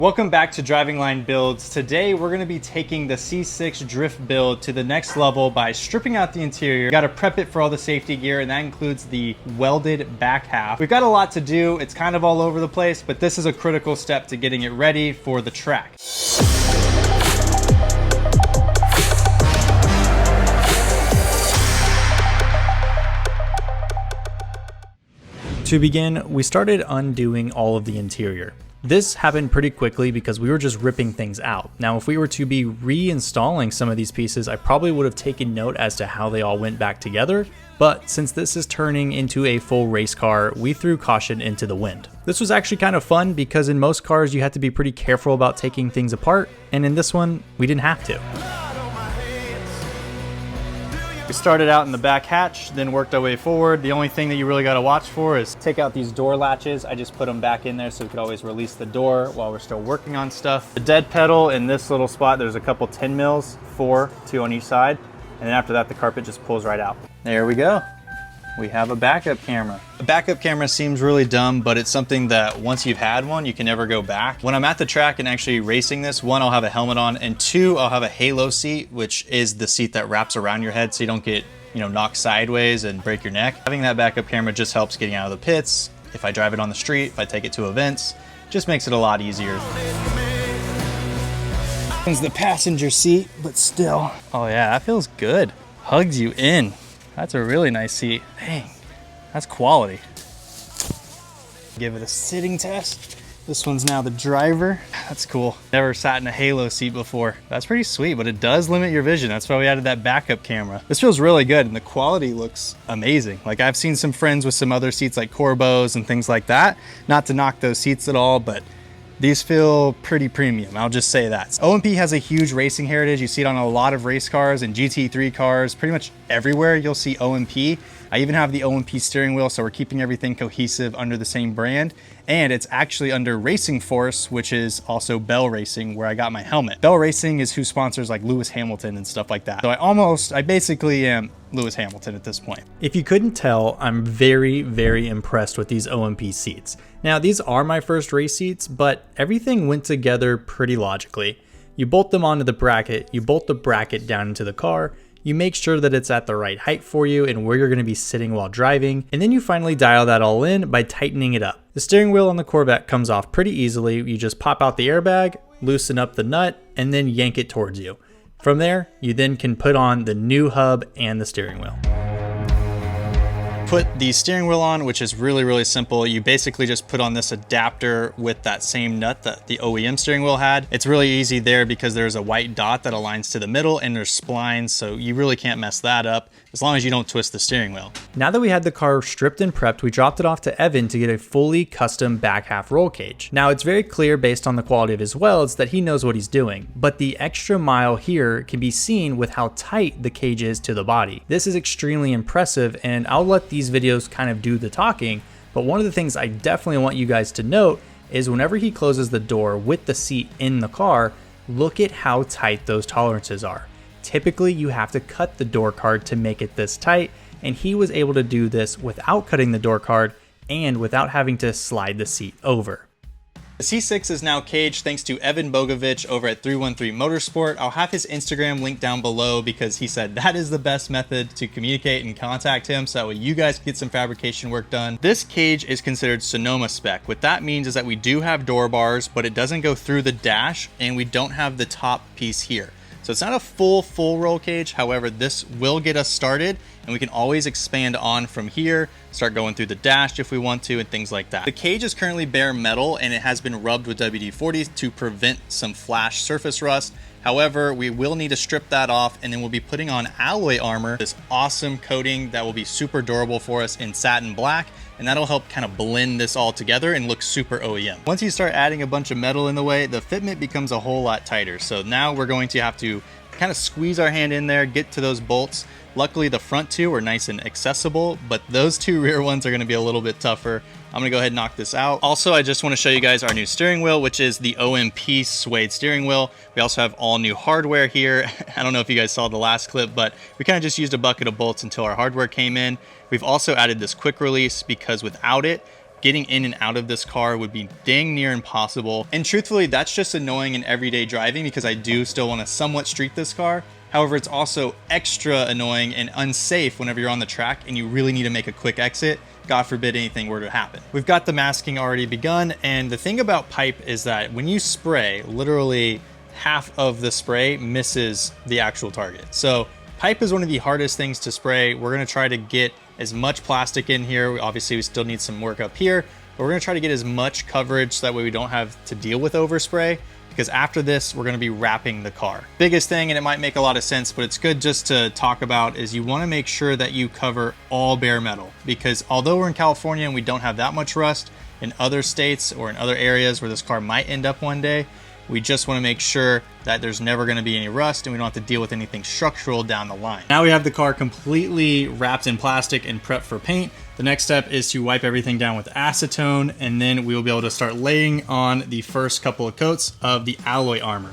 Welcome back to Driving Line Builds. Today we're going to be taking the C6 Drift build to the next level by stripping out the interior. Got to prep it for all the safety gear, and that includes the welded back half. We've got a lot to do. It's kind of all over the place, but this is a critical step to getting it ready for the track. To begin, we started undoing all of the interior. This happened pretty quickly because we were just ripping things out. Now, if we were to be reinstalling some of these pieces, I probably would have taken note as to how they all went back together, but since this is turning into a full race car, we threw caution into the wind. This was actually kind of fun because in most cars you had to be pretty careful about taking things apart, and in this one, we didn't have to. We started out in the back hatch, then worked our way forward. The only thing that you really got to watch for is take out these door latches. I just put them back in there so we could always release the door while we're still working on stuff. The dead pedal in this little spot, there's a couple 10 mils, two on each side. And then after that, the carpet just pulls right out. There we go. We have a backup camera. A backup camera seems really dumb, but it's something that once you've had one, you can never go back. When I'm at the track and actually racing this, one, I'll have a helmet on, and two, I'll have a halo seat, which is the seat that wraps around your head so you don't get, knocked sideways and break your neck. Having that backup camera just helps getting out of the pits. If I drive it on the street, if I take it to events, just makes it a lot easier. This is the passenger seat, but still. Oh yeah, that feels good. Hugs you in. That's a really nice seat. Dang, that's quality. Give it a sitting test. This one's now the driver. That's cool. Never sat in a halo seat before. That's pretty sweet, but it does limit your vision. That's why we added that backup camera. This feels really good, and the quality looks amazing. Like, I've seen some friends with some other seats like Corbos and things like that. Not to knock those seats at all, but these feel pretty premium, I'll just say that. OMP has a huge racing heritage. You see it on a lot of race cars and GT3 cars. Pretty much everywhere you'll see OMP. I even have the OMP steering wheel, so we're keeping everything cohesive under the same brand. And it's actually under Racing Force, which is also Bell Racing, where I got my helmet. Bell Racing is who sponsors like Lewis Hamilton and stuff like that. So I basically am Lewis Hamilton at this point. If you couldn't tell, I'm very, very impressed with these OMP seats. Now, these are my first race seats, but everything went together pretty logically. You bolt them onto the bracket, you bolt the bracket down into the car, you make sure that it's at the right height for you and where you're going to be sitting while driving, and then you finally dial that all in by tightening it up. The steering wheel on the Corvette comes off pretty easily. You just pop out the airbag, loosen up the nut, and then yank it towards you. From there, you then can put on the new hub and the steering wheel. Put the steering wheel on, which is really, really simple. You basically just put on this adapter with that same nut that the OEM steering wheel had. It's really easy there because there's a white dot that aligns to the middle and there's splines, so you really can't mess that up as long as you don't twist the steering wheel. Now that we had the car stripped and prepped, we dropped it off to Evan to get a fully custom back half roll cage. Now, it's very clear based on the quality of his welds that he knows what he's doing, but the extra mile here can be seen with how tight the cage is to the body. This is extremely impressive, and I'll let these videos kind of do the talking, but one of the things I definitely want you guys to note is whenever he closes the door with the seat in the car, look at how tight those tolerances are. Typically, you have to cut the door card to make it this tight, and he was able to do this without cutting the door card and without having to slide the seat over. The C6 is now caged thanks to Evan Bogovich over at 313 Motorsport. I'll have his Instagram linked down below because he said that is the best method to communicate and contact him, so that way you guys can get some fabrication work done. This cage is considered Sonoma spec. What that means is that we do have door bars, but it doesn't go through the dash, and we don't have the top piece here. So it's not a full roll cage. However, this will get us started, and we can always expand on from here, start going through the dash if we want to, and things like that. The cage is currently bare metal, and it has been rubbed with WD-40 to prevent some flash surface rust. However, we will need to strip that off, and then we'll be putting on alloy armor, this awesome coating that will be super durable for us in satin black, and that'll help kind of blend this all together and look super OEM. Once you start adding a bunch of metal in the way, the fitment becomes a whole lot tighter. So now we're going to have to kind of squeeze our hand in there, get to those bolts. Luckily, the front two are nice and accessible, but those two rear ones are going to be a little bit tougher. I'm going to go ahead and knock this out. Also, I just want to show you guys our new steering wheel, which is the OMP suede steering wheel. We also have all new hardware here. I don't know if you guys saw the last clip, but we kind of just used a bucket of bolts until our hardware came in. We've also added this quick release because without it, getting in and out of this car would be dang near impossible. And truthfully, that's just annoying in everyday driving because I do still want to somewhat street this car. However, it's also extra annoying and unsafe whenever you're on the track and you really need to make a quick exit. God forbid anything were to happen. We've got the masking already begun, and the thing about pipe is that when you spray, literally half of the spray misses the actual target. So pipe is one of the hardest things to spray. We're gonna try to get as much plastic in here. Obviously, we still need some work up here, but we're gonna try to get as much coverage so that way we don't have to deal with overspray, because after this, we're gonna be wrapping the car. Biggest thing, and it might make a lot of sense, but it's good just to talk about, is you wanna make sure that you cover all bare metal, because although we're in California and we don't have that much rust, in other states or in other areas where this car might end up one day, we just want to make sure that there's never going to be any rust and we don't have to deal with anything structural down the line. Now we have the car completely wrapped in plastic and prepped for paint. The next step is to wipe everything down with acetone, and then we will be able to start laying on the first couple of coats of the alloy armor.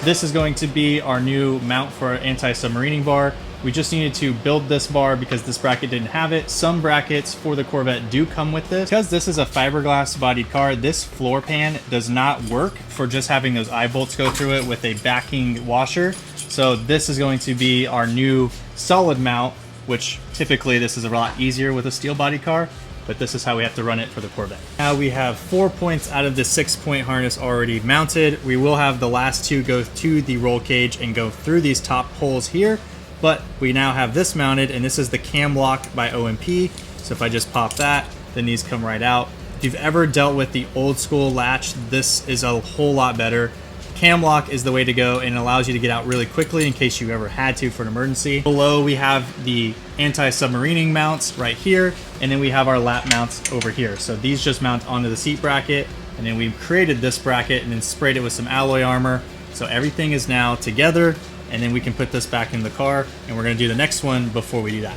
This is going to be our new mount for our anti-submarining bar. We just needed to build this bar because this bracket didn't have it. Some brackets for the Corvette do come with this. Because this is a fiberglass bodied car, this floor pan does not work for just having those eye bolts go through it with a backing washer. So this is going to be our new solid mount, which typically this is a lot easier with a steel body car, but this is how we have to run it for the Corvette. Now we have 4 points out of the 6-point harness already mounted. We will have the last 2 go to the roll cage and go through these top holes here, but we now have this mounted, and this is the cam lock by OMP. So if I just pop that, then these come right out. If you've ever dealt with the old school latch, this is a whole lot better. Cam lock is the way to go, and it allows you to get out really quickly in case you ever had to for an emergency. Below we have the anti-submarining mounts right here, and then we have our lap mounts over here. So these just mount onto the seat bracket, and then we created this bracket and then sprayed it with some alloy armor. So everything is now together, and then we can put this back in the car, and we're gonna do the next one before we do that.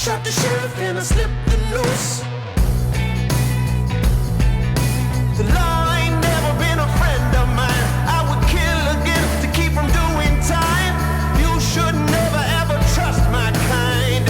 Shot the sheriff and I slipped the noose. The law ain't never been a friend of mine. I would kill again to keep from doing time. You should never ever trust my kind.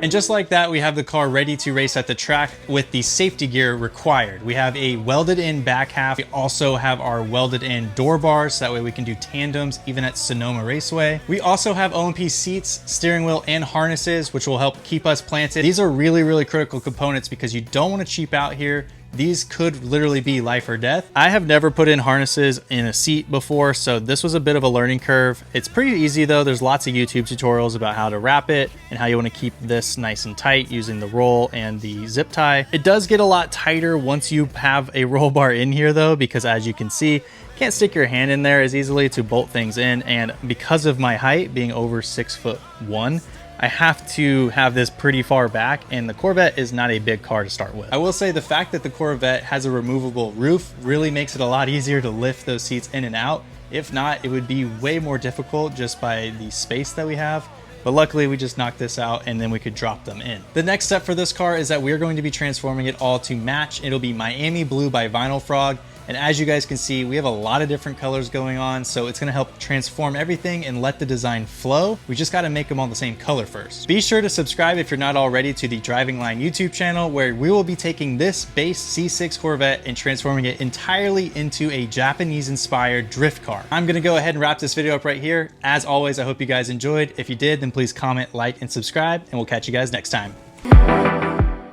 And just like that, we have the car ready to race at the track with the safety gear required. We have a welded in back half. We also have our welded in door bars, so that way we can do tandems even at Sonoma Raceway. We also have OMP seats, steering wheel, and harnesses, which will help keep us planted. These are really, really critical components because you don't want to cheap out here. These could literally be life or death. I have never put in harnesses in a seat before, so this was a bit of a learning curve. It's pretty easy though. There's lots of YouTube tutorials about how to wrap it and how you want to keep this nice and tight using the roll and the zip tie. It does get a lot tighter once you have a roll bar in here though, because as you can see, you can't stick your hand in there as easily to bolt things in. And because of my height being over 6'1", I have to have this pretty far back, and the Corvette is not a big car to start with. I will say the fact that the Corvette has a removable roof really makes it a lot easier to lift those seats in and out. If not, it would be way more difficult just by the space that we have. But luckily we just knocked this out and then we could drop them in. The next step for this car is that we're going to be transforming it all to match. It'll be Miami Blue by Vinyl Frog. And as you guys can see, we have a lot of different colors going on, so it's gonna help transform everything and let the design flow. We just gotta make them all the same color first. Be sure to subscribe if you're not already to the Driving Line YouTube channel, where we will be taking this base C6 Corvette and transforming it entirely into a Japanese-inspired drift car. I'm gonna go ahead and wrap this video up right here. As always, I hope you guys enjoyed. If you did, then please comment, like, and subscribe, and we'll catch you guys next time.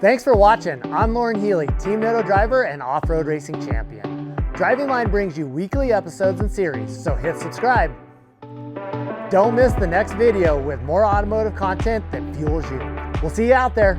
Thanks for watching. I'm Lauren Healy, Team Noto driver and off-road racing champion. Driving Line brings you weekly episodes and series, so hit subscribe. Don't miss the next video with more automotive content that fuels you. We'll see you out there.